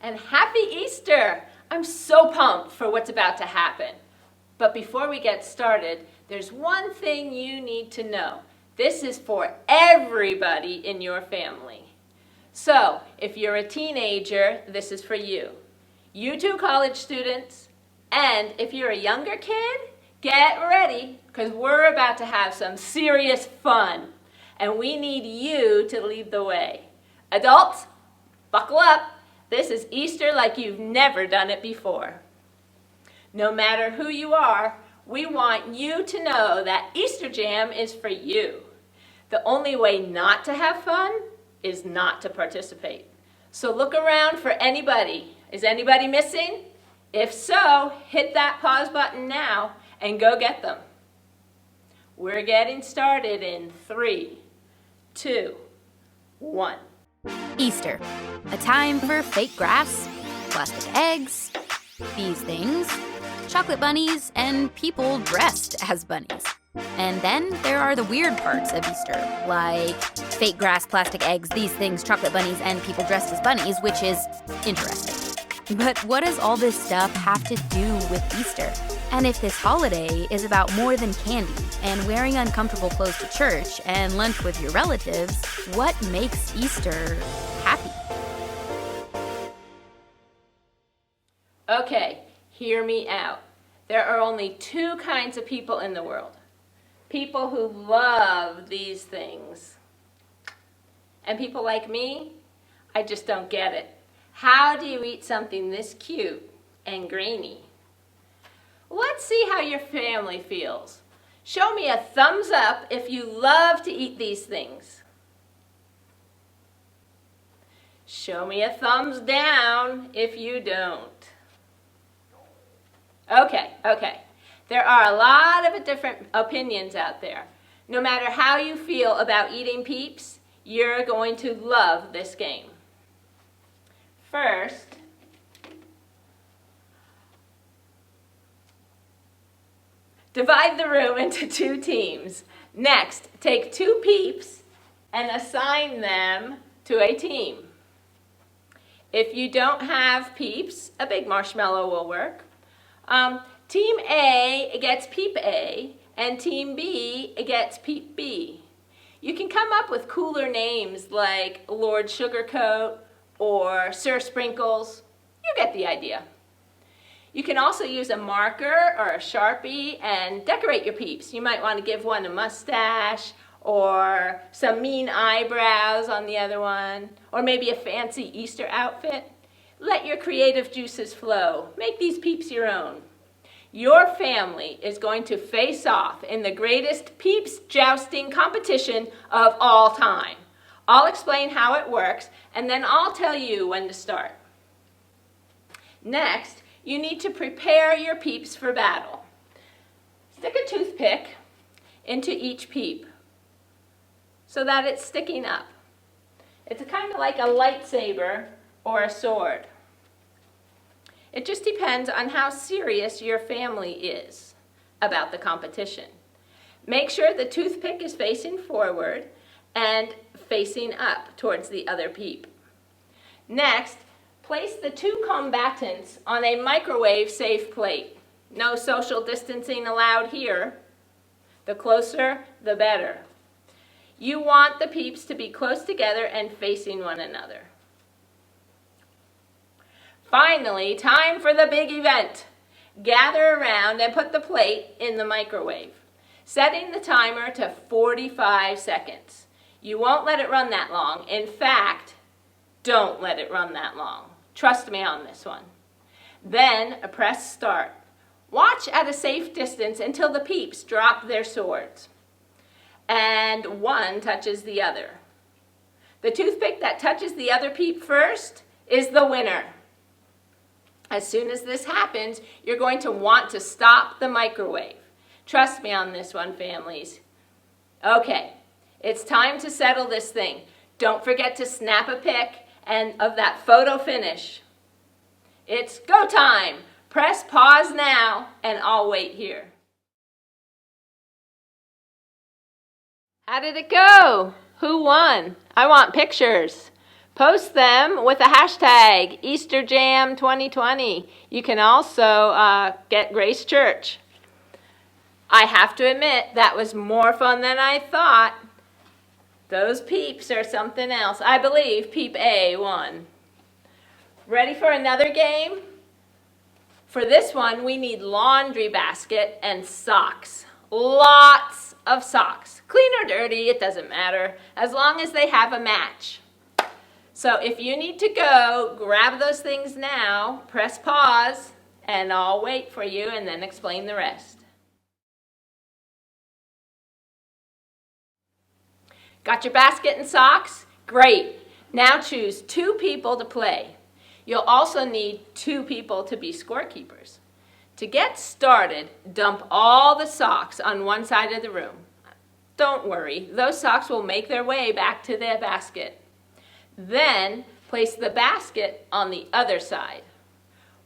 and happy Easter! I'm so pumped for what's about to happen. But before we get started, there's one thing you need to know. This is for everybody in your family. So, if you're a teenager, this is for you. You two college students, and if you're a younger kid, get ready, because we're about to have some serious fun. And we need you to lead the way. Adults, buckle up. This is Easter like you've never done it before. No matter who you are, we want you to know that Easter Jam is for you. The only way not to have fun is not to participate. So look around for anybody. Is anybody missing? If so, hit that pause button now and go get them. We're getting started in 3, 2, 1. Easter, a time for fake grass, plastic eggs, these things, chocolate bunnies, and people dressed as bunnies. And then there are the weird parts of Easter, like fake grass, plastic eggs, these things, chocolate bunnies, and people dressed as bunnies, which is interesting. But what does all this stuff have to do with Easter? And if this holiday is about more than candy and wearing uncomfortable clothes to church and lunch with your relatives, what makes Easter happy? Okay, hear me out. There are only 2 kinds of people in the world. People who love these things. And people like me, I just don't get it. How do you eat something this cute and grainy? Let's see how your family feels. Show me a thumbs up if you love to eat these things. Show me a thumbs down if you don't. Okay. There are a lot of different opinions out there. No matter how you feel about eating Peeps, you're going to love this game. First, divide the room into 2 teams. Next, take 2 Peeps and assign them to a team. If you don't have Peeps, a big marshmallow will work. Team A gets Peep A, and Team B gets Peep B. You can come up with cooler names like Lord Sugarcoat or Sir Sprinkles. You get the idea. You can also use a marker or a Sharpie and decorate your Peeps. You might want to give one a mustache or some mean eyebrows on the other one, or maybe a fancy Easter outfit. Let your creative juices flow. Make these Peeps your own. Your family is going to face off in the greatest Peeps jousting competition of all time. I'll explain how it works, and then I'll tell you when to start. Next, you need to prepare your Peeps for battle. Stick a toothpick into each Peep so that it's sticking up. It's kind of like a lightsaber or a sword. It just depends on how serious your family is about the competition. Make sure the toothpick is facing forward and facing up towards the other Peep. Next, place the 2 combatants on a microwave-safe plate. No social distancing allowed here. The closer, the better. You want the Peeps to be close together and facing one another. Finally, time for the big event. Gather around and put the plate in the microwave, setting the timer to 45 seconds. You won't let it run that long. In fact, don't let it run that long. Trust me on this one. Then press start. Watch at a safe distance until the Peeps drop their swords and one touches the other. The toothpick that touches the other Peep first is the winner. As soon as this happens, you're going to want to stop the microwave. Trust me on this one, families. Okay, it's time to settle this thing. Don't forget to snap a pic and of that photo finish. It's go time. Press pause now, and I'll wait here. How did it go? Who won? I want pictures. Post them with the hashtag EasterJam2020. You can also get Grace Church. I have to admit, that was more fun than I thought. Those peeps are something else. I believe Peep A won. Ready for another game? For this one, we need laundry basket and socks. Lots of socks. Clean or dirty, it doesn't matter, as long as they have a match. So if you need to go, grab those things now, press pause, and I'll wait for you and then explain the rest. Got your basket and socks? Great. Now choose 2 people to play. You'll also need 2 people to be scorekeepers. To get started, dump all the socks on one side of the room. Don't worry, those socks will make their way back to the basket. Then place the basket on the other side.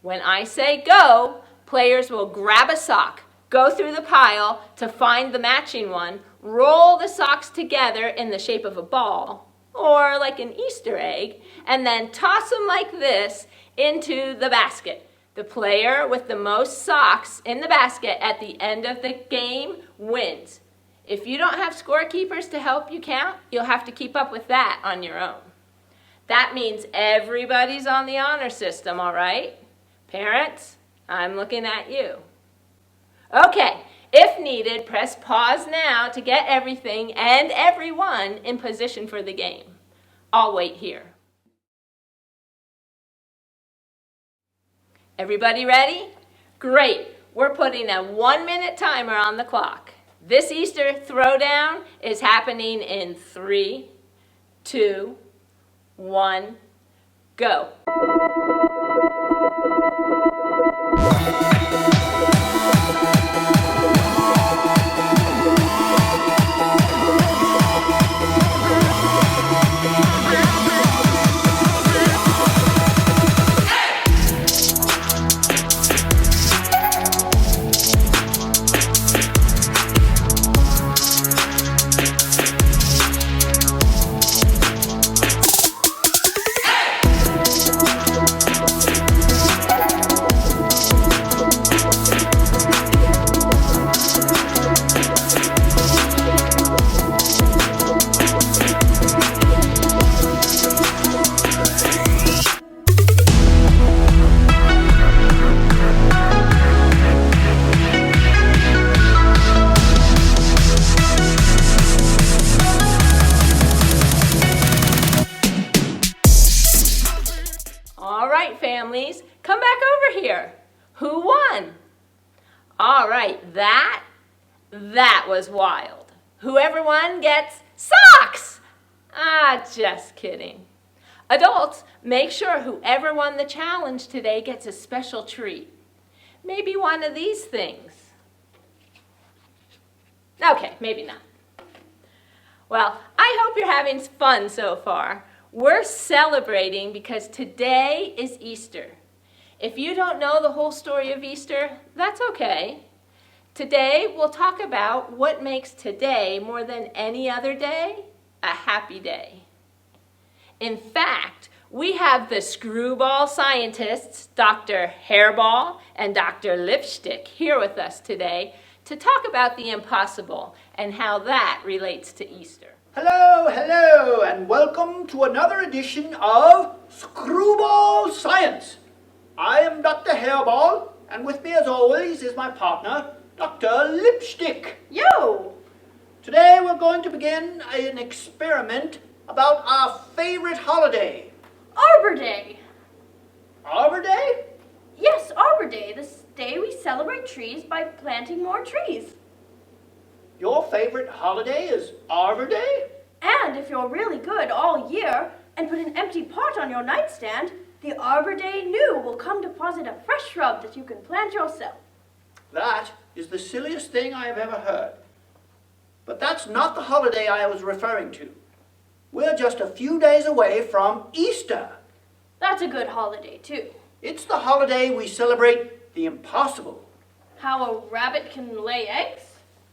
When I say go, players will grab a sock, go through the pile to find the matching one, roll the socks together in the shape of a ball, or like an Easter egg, and then toss them like this into the basket. The player with the most socks in the basket at the end of the game wins. If you don't have scorekeepers to help you count, you'll have to keep up with that on your own. That means everybody's on the honor system, all right? Parents, I'm looking at you. Okay, if needed, press pause now to get everything and everyone in position for the game. I'll wait here. Everybody ready? Great. We're putting a 1-minute timer on the clock. This Easter throwdown is happening in 3, 2, 1, go. Families, come back over here. Who won? All right, that was wild. Whoever won gets socks! Just kidding. Adults, make sure whoever won the challenge today gets a special treat. Maybe one of these things. Okay, maybe not. Well, I hope you're having fun so far. We're celebrating because today is Easter. If you don't know the whole story of Easter, that's okay. Today we'll talk about what makes today more than any other day a happy day. In fact, we have the screwball scientists, Dr. Hairball and Dr. Lipstick, here with us today to talk about the impossible and how that relates to Easter. Hello, hello, and welcome to another edition of Screwball Science. I am Dr. Hairball, and with me as always is my partner, Dr. Lipstick. Yo! Today we're going to begin an experiment about our favorite holiday. Arbor Day. Arbor Day? Yes, Arbor Day, this day we celebrate trees by planting more trees. Your favorite holiday is Arbor Day? And if you're really good all year and put an empty pot on your nightstand, the Arbor Day New will come deposit a fresh shrub that you can plant yourself. That is the silliest thing I have ever heard. But that's not the holiday I was referring to. We're just a few days away from Easter. That's a good holiday, too. It's the holiday we celebrate the impossible. How a rabbit can lay eggs?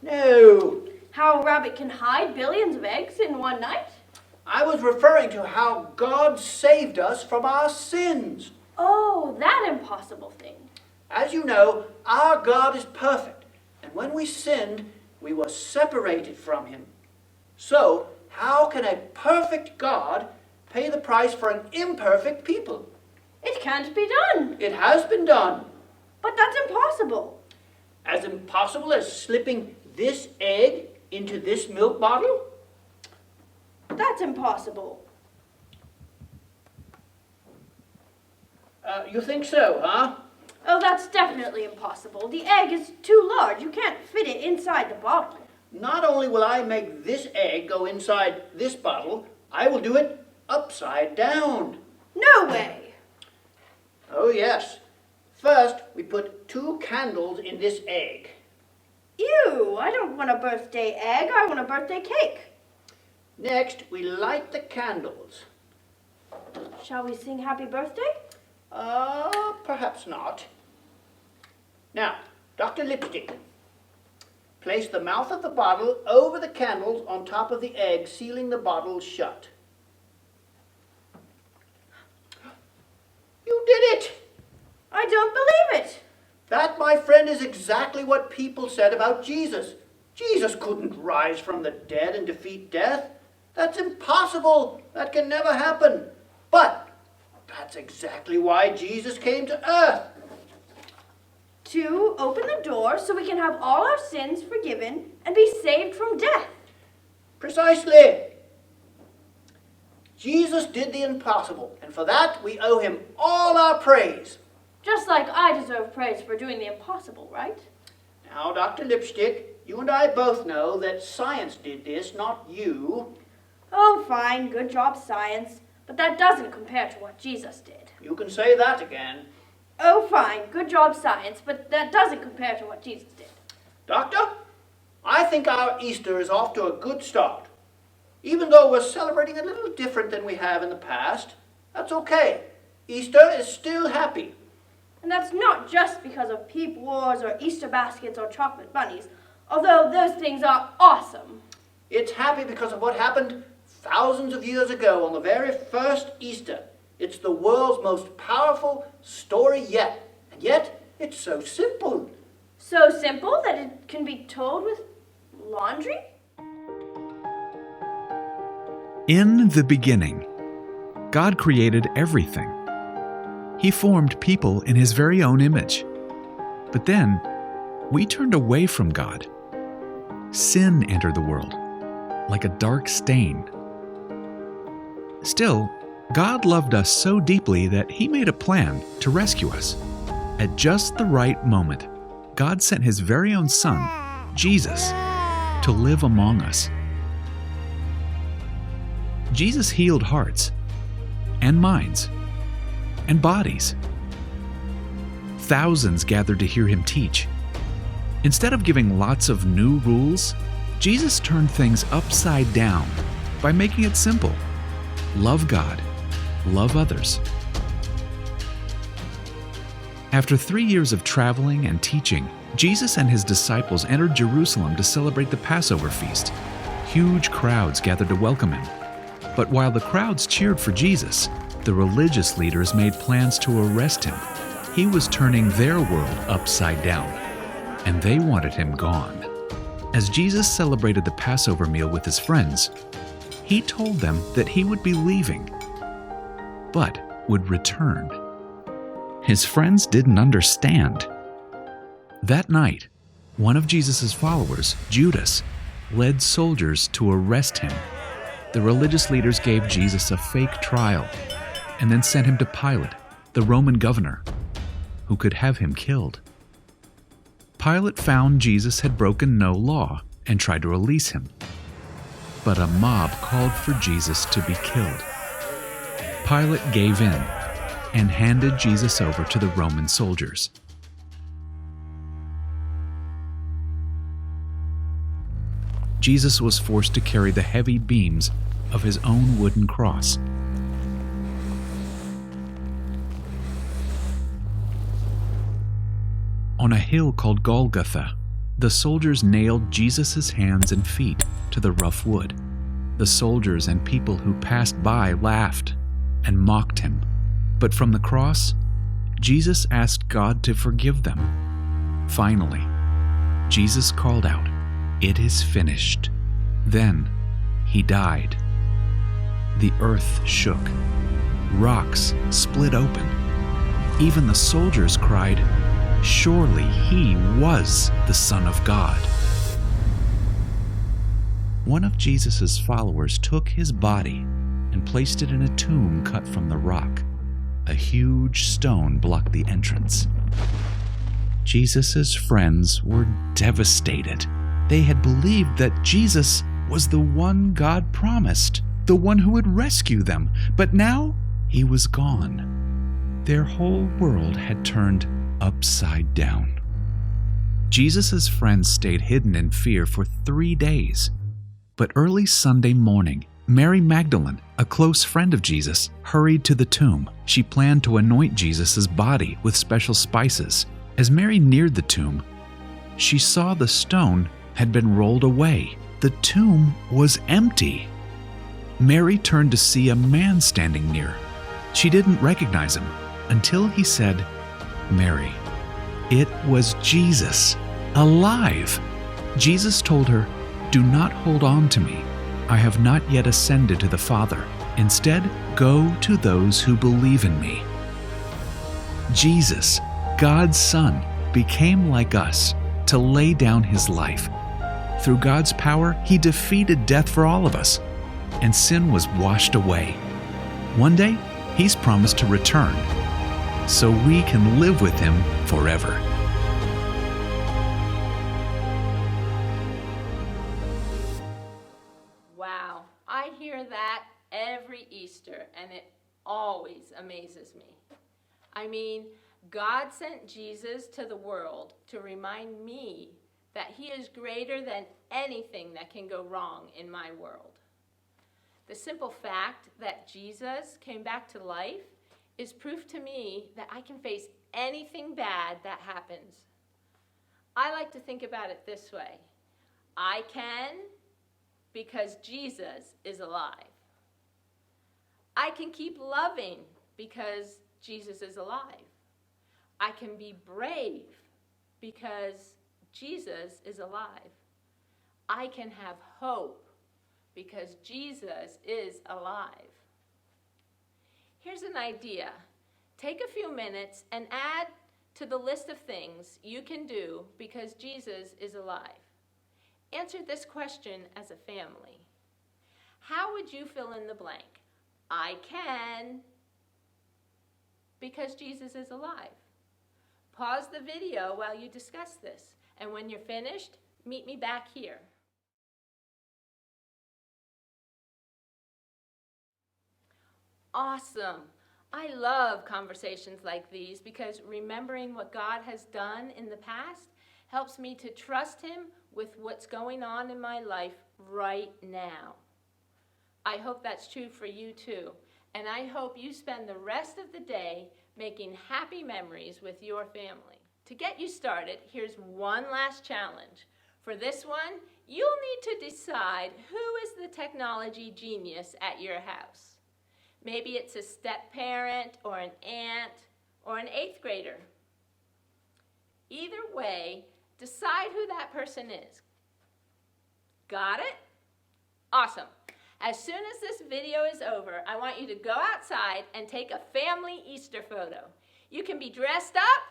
No. How a rabbit can hide billions of eggs in one night? I was referring to how God saved us from our sins. Oh, that impossible thing. As you know, our God is perfect, and when we sinned, we were separated from him. So, how can a perfect God pay the price for an imperfect people? It can't be done. It has been done. But that's impossible. As impossible as slipping this egg into this milk bottle? That's impossible. You think so, huh? Oh, that's definitely impossible. The egg is too large. You can't fit it inside the bottle. Not only will I make this egg go inside this bottle, I will do it upside down. No way. Oh, yes. First, we put 2 candles in this egg. Ew, I don't want a birthday egg. I want a birthday cake. Next, we light the candles. Shall we sing happy birthday? Perhaps not. Now, Dr. Lipstick, place the mouth of the bottle over the candles on top of the egg, sealing the bottle shut. You did it! I don't believe it. That, my friend, is exactly what people said about Jesus. Jesus couldn't rise from the dead and defeat death. That's impossible. That can never happen. But that's exactly why Jesus came to earth. To open the door so we can have all our sins forgiven and be saved from death. Precisely. Jesus did the impossible, and for that we owe him all our praise. Just like I deserve praise for doing the impossible, right? Now, Dr. Lipstick, you and I both know that science did this, not you. Oh, fine. Good job, science. But that doesn't compare to what Jesus did. You can say that again. Oh, fine. Good job, science. But that doesn't compare to what Jesus did. Doctor, I think our Easter is off to a good start. Even though we're celebrating a little different than we have in the past, that's okay. Easter is still happy. And that's not just because of peep wars or Easter baskets or chocolate bunnies, although those things are awesome. It's happy because of what happened thousands of years ago on the very first Easter. It's the world's most powerful story yet. And yet, it's so simple. So simple that it can be told with laundry? In the beginning, God created everything. He formed people in his very own image. But then, we turned away from God. Sin entered the world, like a dark stain. Still, God loved us so deeply that he made a plan to rescue us. At just the right moment, God sent his very own Son, Jesus, to live among us. Jesus healed hearts and minds and bodies. Thousands gathered to hear him teach. Instead of giving lots of new rules, Jesus turned things upside down by making it simple. Love God, love others. After 3 years of traveling and teaching, Jesus and his disciples entered Jerusalem to celebrate the Passover feast. Huge crowds gathered to welcome him. But while the crowds cheered for Jesus, the religious leaders made plans to arrest him. He was turning their world upside down, and they wanted him gone. As Jesus celebrated the Passover meal with his friends, he told them that he would be leaving, but would return. His friends didn't understand. That night, one of Jesus' followers, Judas, led soldiers to arrest him. The religious leaders gave Jesus a fake trial and then sent him to Pilate, the Roman governor, who could have him killed. Pilate found Jesus had broken no law and tried to release him. But a mob called for Jesus to be killed. Pilate gave in and handed Jesus over to the Roman soldiers. Jesus was forced to carry the heavy beams of his own wooden cross. On a hill called Golgotha, the soldiers nailed Jesus' hands and feet to the rough wood. The soldiers and people who passed by laughed and mocked him. But from the cross, Jesus asked God to forgive them. Finally, Jesus called out, "It is finished." Then he died. The earth shook. Rocks split open. Even the soldiers cried, "Surely he was the Son of God." One of Jesus' followers took his body and placed it in a tomb cut from the rock. A huge stone blocked the entrance. Jesus' friends were devastated. They had believed that Jesus was the one God promised, the one who would rescue them, but now he was gone. Their whole world had turned upside down. Jesus' friends stayed hidden in fear for 3 days. But early Sunday morning, Mary Magdalene, a close friend of Jesus, hurried to the tomb. She planned to anoint Jesus' body with special spices. As Mary neared the tomb, she saw the stone had been rolled away. The tomb was empty. Mary turned to see a man standing near. She didn't recognize him until he said, "Mary." It was Jesus, alive. Jesus told her, "Do not hold on to me. I have not yet ascended to the Father. Instead, go to those who believe in me." Jesus, God's Son, became like us to lay down his life. Through God's power, he defeated death for all of us, and sin was washed away. One day, he's promised to return, so we can live with him forever. Wow, I hear that every Easter, and it always amazes me. I mean, God sent Jesus to the world to remind me that he is greater than anything that can go wrong in my world. The simple fact that Jesus came back to life is proof to me that I can face anything bad that happens. I like to think about it this way. I can because Jesus is alive. I can keep loving because Jesus is alive. I can be brave because Jesus is alive. I can have hope because Jesus is alive. Here's an idea. Take a few minutes and add to the list of things you can do because Jesus is alive. Answer this question as a family. How would you fill in the blank? I can because Jesus is alive. Pause the video while you discuss this, and when you're finished, meet me back here. Awesome. I love conversations like these because remembering what God has done in the past helps me to trust him with what's going on in my life right now. I hope that's true for you too, and I hope you spend the rest of the day making happy memories with your family. To get you started, here's one last challenge. For this one, you'll need to decide who is the technology genius at your house. Maybe it's a step-parent or an aunt or an 8th grader. Either way, decide who that person is. Got it? Awesome. As soon as this video is over, I want you to go outside and take a family Easter photo. You can be dressed up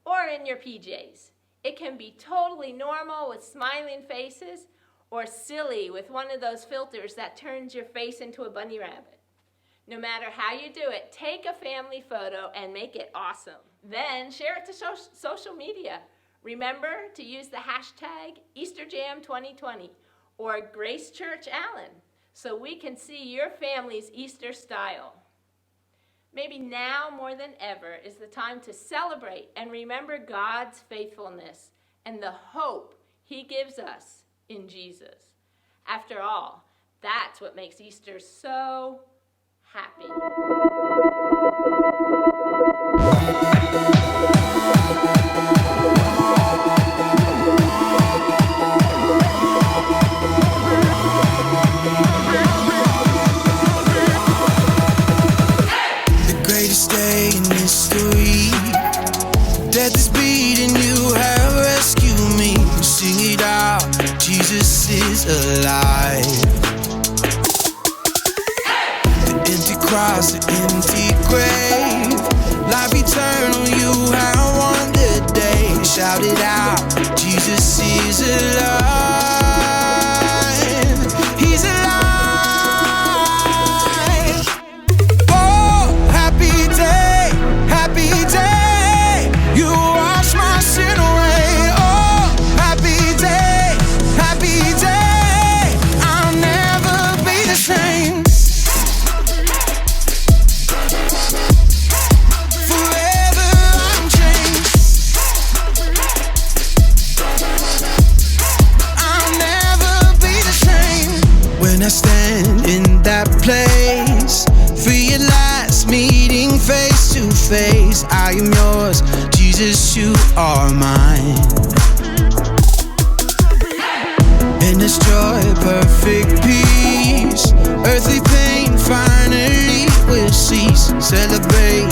or in your PJs. It can be totally normal with smiling faces or silly with one of those filters that turns your face into a bunny rabbit. No matter how you do it, take a family photo and make it awesome. Then share it to social media. Remember to use the hashtag EasterJam2020 or Grace Church Allen so we can see your family's Easter style. Maybe now more than ever is the time to celebrate and remember God's faithfulness and the hope he gives us in Jesus. After all, that's what makes Easter so happy. Bye. day in history. Death is beating, you have rescued me. Sing it out, Jesus is alive. The empty cross, the empty grave, life eternal, you have won the day. Shout it out, Jesus is alive. He's alive. Oh, happy day, happy day. You wash my sin away. Oh, happy day, happy day. I'll never be the same. Forever I'm changed. I'll never be the same. When I stand in that place, realize meeting face to face, I am yours, Jesus, you are mine. In this joy, perfect peace, earthly pain finally will cease. Celebrate,